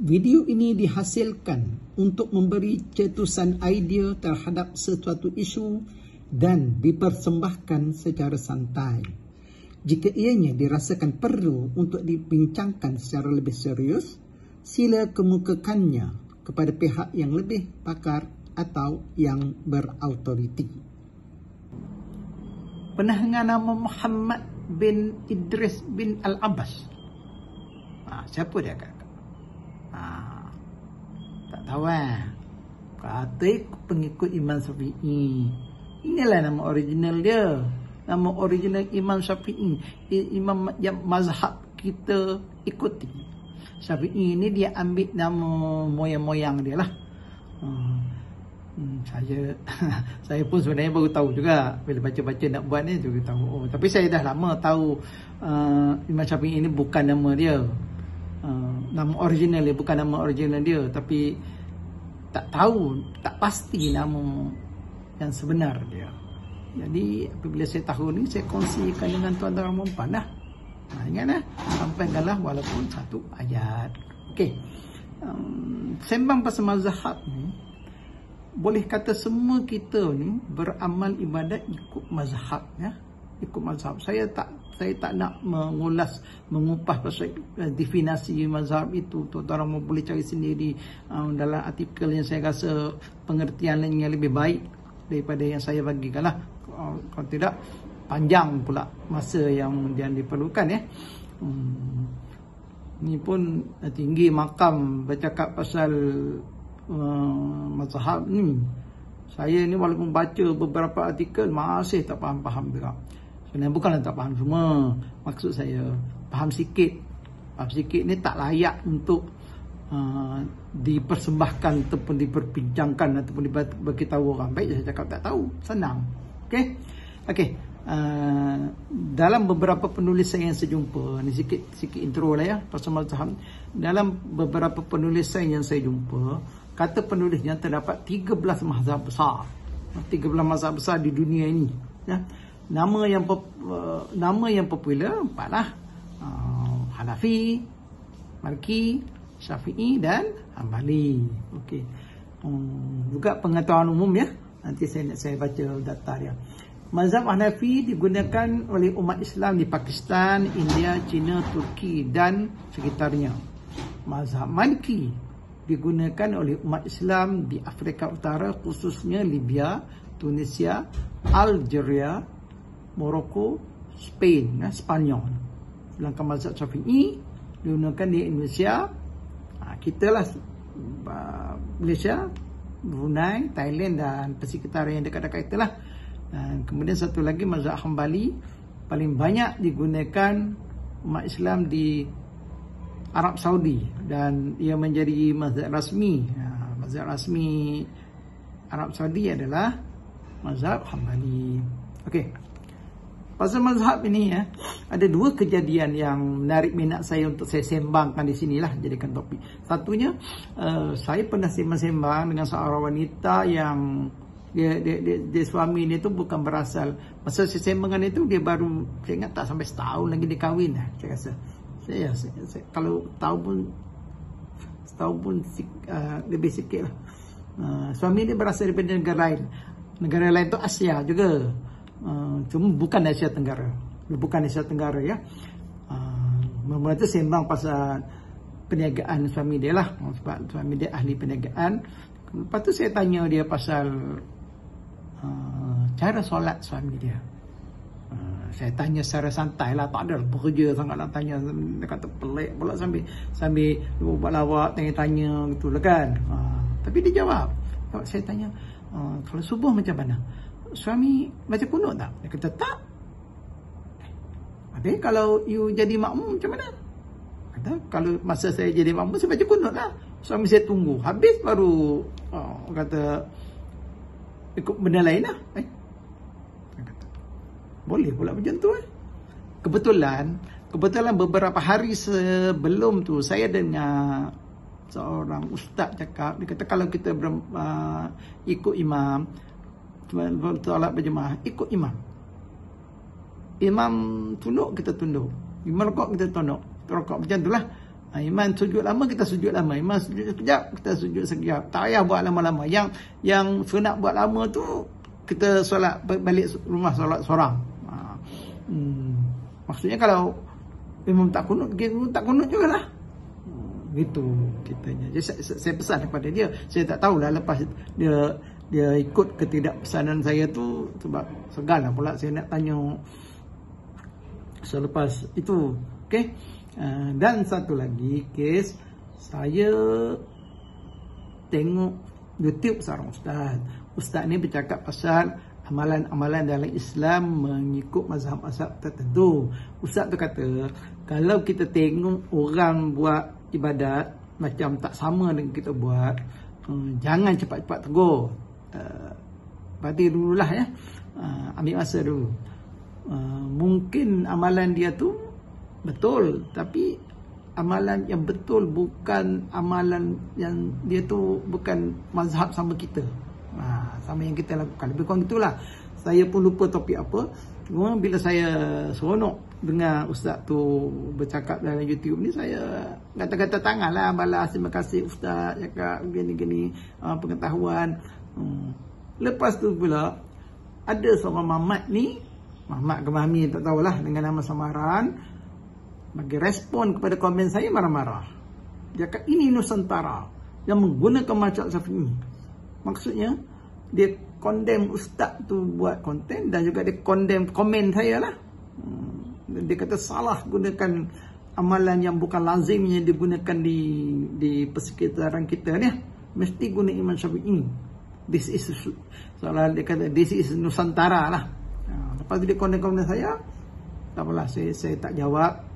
Video ini dihasilkan untuk memberi cetusan idea terhadap sesuatu isu dan dipersembahkan secara santai. Jika ianya dirasakan perlu untuk dibincangkan secara lebih serius, sila kemukakannya kepada pihak yang lebih pakar atau yang berautoriti. Pernah dengar nama Muhammad bin Idris bin Al-Abbas? Siapa dia kak? Tak tahu kata pengikut Imam Syafi'i. Inilah nama original dia. Nama original Imam Syafi'i. Imam yang mazhab kita ikuti. Syafi'i ini dia ambil nama moyang-moyang dia lah. Saya pun sebenarnya baru tahu juga bila baca-baca nak buat ni juga tahu. Tapi saya dah lama tahu Imam Syafi'i ini bukan nama dia. Nama original dia bukan nama original dia, tapi tak tahu, tak pasti nama yang sebenar dia. Jadi apabila saya tahu ni, saya kongsikan dengan tuan-tuan dan puan lah. Ingat sampaikanlah walaupun satu ayat. Okey. Sembang pasal mazhab ni, boleh kata semua kita ni beramal ibadat ikut mazhab ya. Ikut mazhab. Saya tak nak mengupas pasal definisi mazhab itu. Tuan-tuan boleh cari sendiri dalam artikel yang saya rasa pengertian yang lebih baik daripada yang saya bagikan lah. Kalau tidak, panjang pula masa yang diperlukan ya. Ni pun tinggi makam bercakap pasal mazhab ni. Saya ni walaupun baca beberapa artikel masih tak faham-faham juga. Sebenarnya bukanlah tak faham semua. Maksud saya faham sikit. Faham sikit ni tak layak untuk dipersembahkan ataupun diperbincangkan ataupun diberitahu orang. Baik saya cakap tak tahu. Senang. Okey. Dalam beberapa penulis saya yang saya jumpa, ni sikit intro lah ya pasal mazhab. Dalam beberapa penulis saya yang saya jumpa, kata penulisnya terdapat 13 mazhab besar. 13 mazhab besar di dunia ini ya. Nama yang popular empatlah. Hanafi, Maliki, Syafi'i dan Hambali. Okey. Juga pengetahuan umum ya. Nanti saya baca data dia. Mazhab Hanafi digunakan oleh umat Islam di Pakistan, India, China, Turki dan sekitarnya. Mazhab Maliki digunakan oleh umat Islam di Afrika Utara, khususnya Libya, Tunisia, Algeria, Morocco, Spain, Spanyol. Sedangkan mazhab Syafi'i digunakan di Indonesia, kita lah, Malaysia, Brunei, Thailand dan persekitaran yang dekat-dekat itulah. Dan kemudian satu lagi mazhab Hambali paling banyak digunakan umat Islam di Arab Saudi dan ia menjadi mazhab rasmi. Mazhab rasmi Arab Saudi adalah mazhab Hambali. Okey. Pasal mazhab ini ya, ada dua kejadian yang menarik minat saya untuk saya sembangkan di sinilah, jadikan topik. Satunya, saya pernah sembang-sembang dengan seorang wanita yang dia suami dia tu bukan berasal. Masa saya sembangkan itu dia baru, saya ingat tak sampai setahun lagi dia kahwin lah, saya rasa. Saya kalau setahun pun lebih sikit lah. Suami dia berasal daripada negara lain. Negara lain tu Asia juga. Cuma bukan Asia Tenggara. Bukan Asia Tenggara ya. Mula-mula tu sembang pasal perniagaan suami dia lah. Sebab suami dia ahli perniagaan. Lepas tu saya tanya dia pasal cara solat suami dia. Saya tanya secara santai lah, tak ada bekerja sangat nak tanya. Dia kata pelik pula sambil buat lawak, tanya-tanya gitu lah kan. Tapi dia jawab. Saya tanya, kalau subuh macam mana? Suami baca kunut tak? Dia kata tak. Habis kalau you jadi makmum macam mana? Kata kalau masa saya jadi makmum saya baca kunut lah. Suami saya tunggu habis baru kata ikut benda lain lah. Kata, boleh pula macam tu Kebetulan beberapa hari sebelum tu saya dengar seorang ustaz cakap, dia kata kalau kita ikut imam solat berjemaah, ikut imam. Imam tunduk, kita tunduk. Imam rokok, kita tunduk. Rokok macam itulah. Imam sujud lama, kita sujud lama. Imam sujud sekejap, kita sujud sekejap. Tak payah buat lama-lama. Yang sunat buat lama tu, kita solat balik rumah solat seorang. Maksudnya kalau imam tak kunut, kita tak kunut jugalah. Gitu kitanya. Jadi saya pesan kepada dia. Saya tak tahulah lepas dia ikut ketidakpesanan saya tu, sebab segan lah pula saya nak tanya selepas itu. Okey. Dan satu lagi kes, saya tengok YouTube seorang ustaz ni bercakap pasal amalan-amalan dalam Islam mengikut mazhab-mazhab tertentu. Ustaz tu kata, kalau kita tengok orang buat ibadat macam tak sama dengan kita buat, jangan cepat-cepat tegur. Berarti dululah ya, ambil masa dulu. Mungkin amalan dia tu betul, tapi amalan yang betul bukan amalan yang dia tu bukan mazhab sama kita. Sama yang kita lakukan. Lebih kurang itulah. Saya pun lupa topik apa. Cuma bila saya seronok dengar ustaz tu bercakap dalam YouTube ni, saya kata-kata tangan lah, balas terima kasih ustaz cakap gini-gini pengetahuan. Lepas tu pula ada seorang mamat ni, Mamat ke Mami tak tahulah, dengan nama samaran, bagi respon kepada komen saya marah-marah. Dia kata ini Nusantara yang menggunakan mazhab Syafi'i. Maksudnya dia condemn ustaz tu buat konten, dan juga dia condemn komen saya lah. Dia kata salah gunakan amalan yang bukan lazimnya digunakan di persekitaran kita ni. Mesti guna Imam Syafi'i. This is soalan dia kata this is Nusantara lah. Lepas tu dia condemn saya. Tak apalah, saya tak jawab.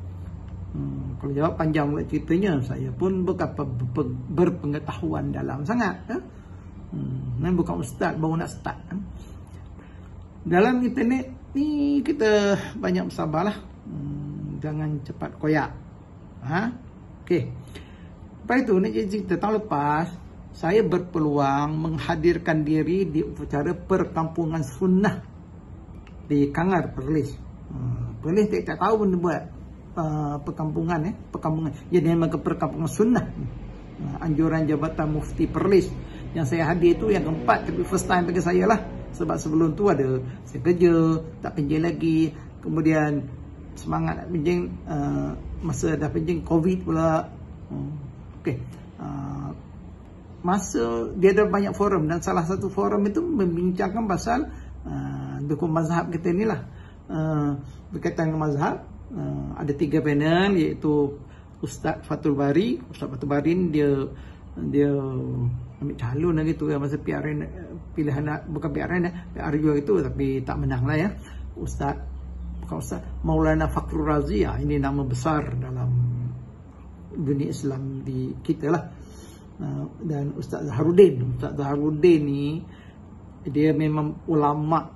Kalau jawab panjang pula ceritanya. Saya pun berpengetahuan dalam sangat. Bukan ustaz, baru nak start. Dalam internet ni kita banyak bersabarlah. Jangan cepat koyak. Okey. Lepas itu nak cerita, tahun lepas saya berpeluang menghadirkan diri di upacara perkampungan sunnah di Kangar, Perlis. Perlis tak tahu pun dia buat perkampungan. Dia dinamakan perkampungan sunnah. Anjuran Jabatan Mufti Perlis yang saya hadir tu yang keempat, tapi first time bagi saya lah. Sebab sebelum tu ada saya kerja, tak penjing lagi, kemudian semangat nak penjing, masa dah penjing Covid pula. Okey. Masa dia ada banyak forum, dan salah satu forum itu membincangkan pasal dukung mazhab kita ni lah. Berkaitan dengan mazhab, ada 3 panel, iaitu Ustaz Fathul Bari. Ustaz Fathul Bari dia ambil calon lagi tu masa PRN, pilihan bukan PRN PR juga itu, tapi tak menang lah ya. Bukan Ustaz Maulana Fakhrul Razi, ini nama besar dalam dunia Islam di kita lah. Dan Ustaz Zaharuddin ni dia memang ulama.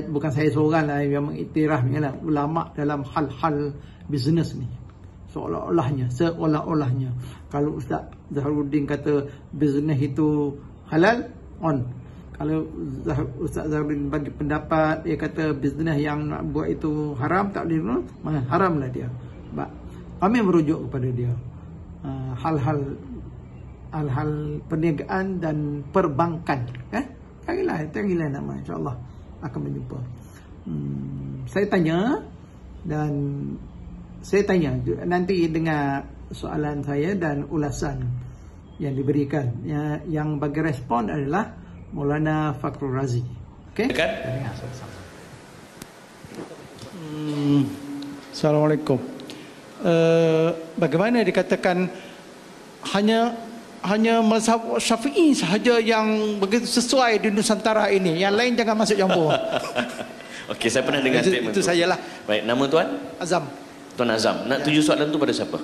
Bukan saya seorang lah yang mengiktirafnya lah, ulama dalam hal-hal bisnes ni. Seolah-olahnya kalau Ustaz Zaharuddin kata bisnes itu halal, on. Kalau Ustaz Zaharuddin bagi pendapat, dia kata bisnes yang nak buat itu haram, tak boleh, haram lah dia. Kami merujuk kepada dia. Hal-hal perniagaan dan perbankan. Carilah nama, insyaAllah akan berjumpa. Saya tanya, dan saya tanya nanti dengar soalan saya dan ulasan yang diberikan. Yang bagi respon adalah Maulana Fakhrul Razi. Okey? Assalamualaikum. Bagaimana dikatakan hanya mazhab Syafi'i sahaja yang begitu sesuai di Nusantara ini, yang lain jangan masuk campur. Okey, saya pernah dengar statement itu sajalah. Baik, nama tuan? Azam. Tuan Azam, nak tuju soalan tu pada siapa?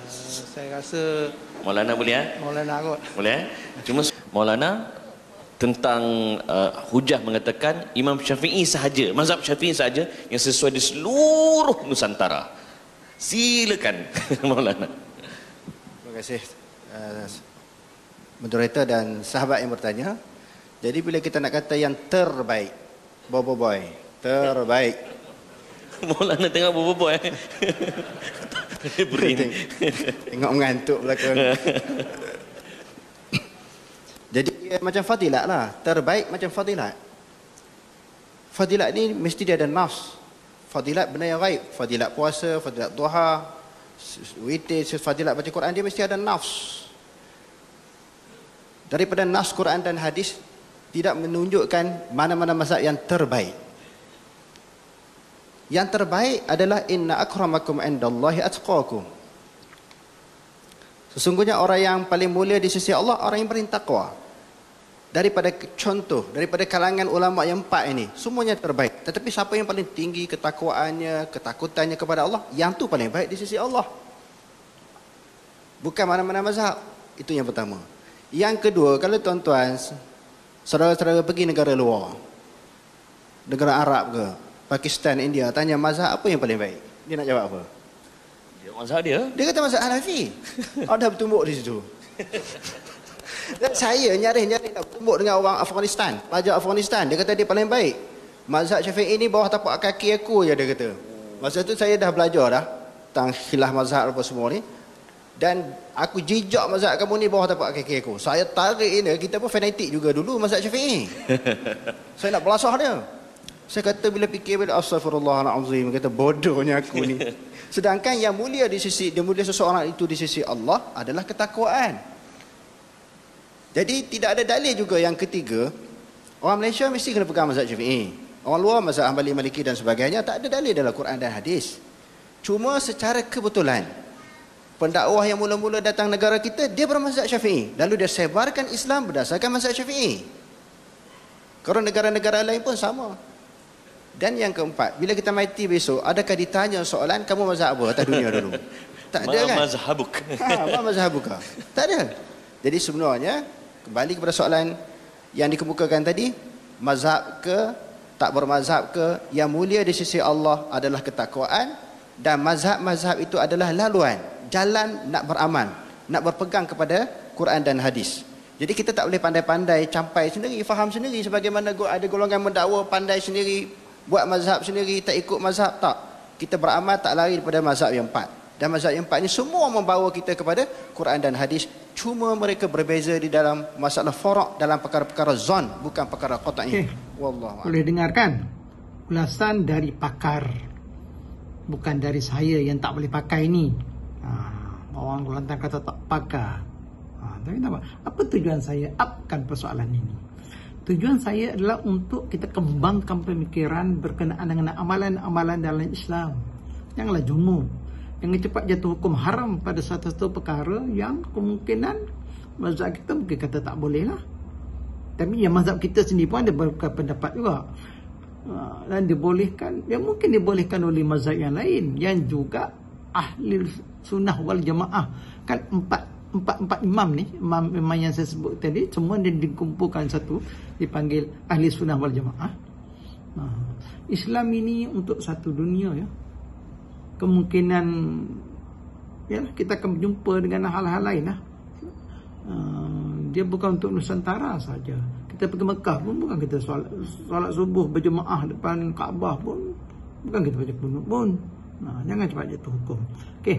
Saya rasa Maulana boleh ya? Maulana kot. Boleh. Cuma Maulana tentang hujah mengatakan Imam Syafi'i sahaja, mazhab Syafi'i sahaja yang sesuai di seluruh Nusantara. Silakan Maulana. Terima kasih moderator dan sahabat yang bertanya. Jadi bila kita nak kata yang terbaik, boy terbaik. Maulana tengok bobo Tengok mengantuk belakang. Jadi macam fadilat lah. Terbaik macam fadilat. Fadilat ni mesti dia ada nafs. Fadilat benda yang gaib. Fadilat puasa, fadilat duha, witir, fadilat baca Quran, dia mesti ada nafs. Daripada nafs Quran dan hadis tidak menunjukkan mana-mana mazhab yang terbaik. Yang terbaik adalah inna akramakum indallahi atqakum. Sesungguhnya orang yang paling mulia di sisi Allah orang yang paling takwa. Daripada contoh, daripada kalangan ulama yang 4 ini, semuanya terbaik. Tetapi siapa yang paling tinggi ketakwaannya, ketakutannya kepada Allah, yang tu paling baik di sisi Allah. Bukan mana-mana mazhab. Itu yang pertama. Yang kedua, kalau tuan-tuan, saudara-saudara pergi negara luar, negara Arab ke, Pakistan, India, tanya mazhab apa yang paling baik, dia nak jawab apa? Mazhab dia? Dia kata mazhab Hanafi. Ada bertumbuk di situ. Dan saya nyari-nyari nak bertumbuk dengan orang Afghanistan, pelajar Afghanistan, dia kata dia paling baik. Mazhab Syafi'i ni bawah tapak kaki aku je, dia kata. Masa tu saya dah belajar dah tentang khilaf mazhab apa semua ni. Dan aku jejak mazhab kamu ni bawah tapak kaki aku. Saya tarik ini, kita pun fanatik juga dulu mazhab Syafi'i. Saya nak belasah dia. Saya kata bila fikir bila astagfirullahalazim, kata bodohnya aku ni. Sedangkan yang mulia di sisi, dia mulia seseorang itu di sisi Allah adalah ketakwaan. Jadi tidak ada dalil juga yang ketiga. Orang Malaysia mesti kena pegang mazhab Syafi'i. Orang luar mazhab Hanbali, Maliki dan sebagainya tak ada dalil dalam Quran dan hadis. Cuma secara kebetulan pendakwah yang mula-mula datang negara kita, dia bermazhab Syafi'i. Lalu dia sebarkan Islam berdasarkan mazhab Syafi'i. Kalau negara-negara lain pun sama. Dan yang keempat, bila kita mati besok, adakah ditanya soalan, kamu mazhab apa atas dunia dulu? Tak ada kan? Mazhabuk. Ma mazhabuka? Tak ada. Jadi sebenarnya, kembali kepada soalan yang dikemukakan tadi, mazhab ke, tak bermazhab ke, yang mulia di sisi Allah adalah ketakwaan, dan mazhab-mazhab itu adalah laluan, jalan nak beramal, nak berpegang kepada Quran dan hadis. Jadi kita tak boleh pandai-pandai, campai sendiri, faham sendiri, sebagaimana ada golongan mendakwa pandai sendiri, buat mazhab sendiri, tak ikut mazhab, tak. Kita beramal tak lari daripada mazhab yang 4. Dan mazhab yang 4 ni semua membawa kita kepada Quran dan hadis. Cuma mereka berbeza di dalam masalah farak, dalam perkara-perkara zon, bukan perkara qat'i. Wallahu a'lam. Boleh dengarkan ulasan dari pakar, bukan dari saya yang tak boleh pakai ni. Orang lantar kata tak pakar. Tapi apa tujuan saya upkan persoalan ini? Tujuan saya adalah untuk kita kembangkan pemikiran berkenaan dengan amalan-amalan dalam Islam. Janganlah jumuk. Jangan cepat jatuh hukum haram pada satu-satu perkara yang kemungkinan mazhab kita mungkin kata tak boleh lah. Tapi yang mazhab kita sendiri pun ada pendapat juga. Dan dibolehkan, yang mungkin dibolehkan oleh mazhab yang lain yang juga ahli sunnah wal jamaah. Kan empat imam ni, imam yang saya sebut tadi, semua dia dikumpulkan satu, dipanggil ahli sunnah wal jamaah. Islam ini untuk satu dunia ya. Kemungkinan ya kita akan berjumpa dengan hal-hal lain lah. Dia bukan untuk Nusantara saja. Kita pergi Mekah pun bukan kita solat subuh berjemaah depan Kaabah pun, bukan kita baca kunut pun. Jangan cepat jatuh hukum. Okey.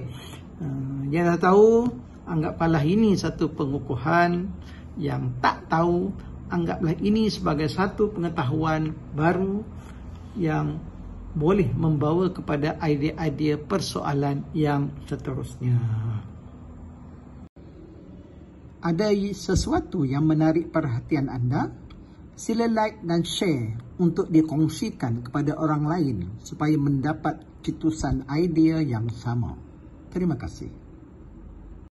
Yang dah tahu, anggaplah ini satu pengukuhan. Yang tak tahu, anggaplah ini sebagai satu pengetahuan baru yang boleh membawa kepada idea-idea persoalan yang seterusnya. Ada sesuatu yang menarik perhatian anda? Sila like dan share untuk dikongsikan kepada orang lain supaya mendapat cetusan idea yang sama. Terima kasih.